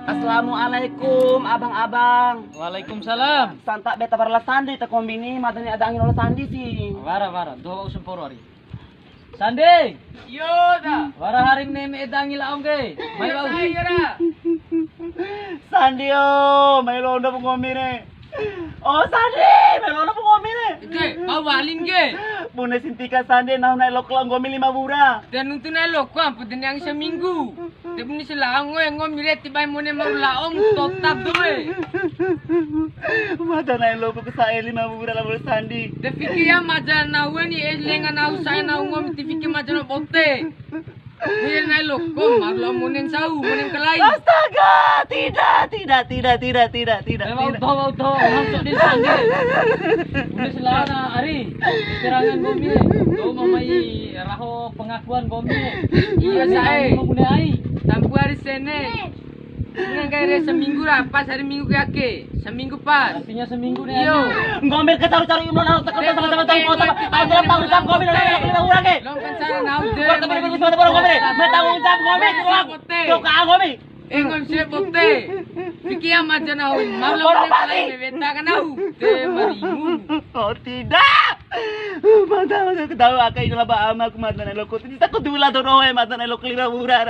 Assalamualaikum abang-abang. Waalaikumsalam. Santa beta barla sandi ta kombini madani ada angin olah sandi sih. Wara doa usum poro ari. Sande. Yo da. Wara haring neme edangi laong ge. Mai bau. Sandi may londo pengomine. Oh sandi, may londo pengomine. Ge, bau balin ge. Pune sintika sandi nah na elok lang gomi 5 bura. Dan untuk na lo ko ampun yang seminggu. Tapi ni sila ngo ngom mire tibay mo ne maulaom totap doe. Mada na elok ko sa 5 bura la sandi. De fikir maja na weni elenga na usai na ngom ti fikir maja na bote. Mire na lo ko maulaom mo nen sau mo nen kelai. Astaga, tidak. Bau masuk di sande. Udah selana ari. Serangan gomi. Do mamai raho pengakuan gomi. Iya sae. Mamune ai. Tampu hari sene. Mungkin kayak seminggu lah, pas hari minggu ke seminggu pas. Artinya seminggu nih. Yo. Ngomel ke cari-cari imron anak tekan sama-sama tanggung jawab. Ada tanggung jawab ngomel ada 5 bura ge. Long pencara nau de. Waktu beri semua orang ngomel. Tanggung jawab ngomel kurang. Yo ka ngomel. Engom siap bote. Fikir amat janau. Malam ni kalau ni beta kan nau. Te marimu. Oh tidak. Mata tahu akai itulah ama aku mata nelo ko. Tidak ko dula do roe mata nelo 5 bura.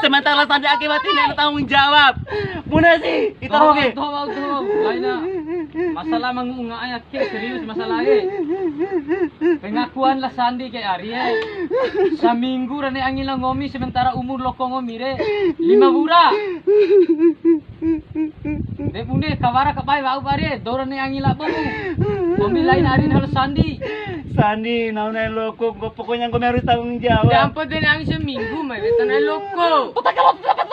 Sementara saja akibat ini tanggung jawab. Muna sih, itu oke. Tuh. Lainnya masalah mengunga ayat ke serius masalah pengakuan lah sandi ke Ari seminggu rane angin lah ngomi sementara umur loko ngomi re 5 bura. Dek bune kawara kapai bau bare dorane angin lah bomu. Ngomi lain Ari hal sandi. Sandi, nauna loko, pokoknya gue harus tanggung jawab. Dampo din ang seminggu may beta na loko. Puta ka mo, kita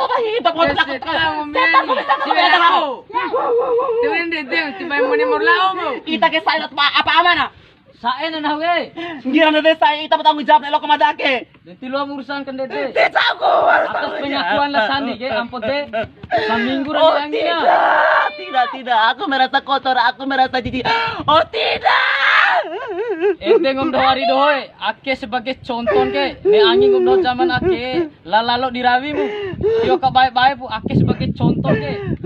mo Yes, ito mo men. Sibera ko. Tuwin din tibay mo ni morlao mo. Kita ke saya apa aman ah? Sae na nawe. Ngira na saya kita bertanggung jawab na loko madake. Deti lo urusan kan dede. Tidak aku. Atas pengakuan lah sandi ke ampun de. Seminggu Oh rane angin tidak, aku merasa kotor, aku merasa jijik. Oh tidak. Ente ngom dohari dohoy, ake sebagai contoh ke, ne angin ngom doh zaman ake, lalalo dirawi mu, yo ka baik-baik bu, ake sebagai contoh ke,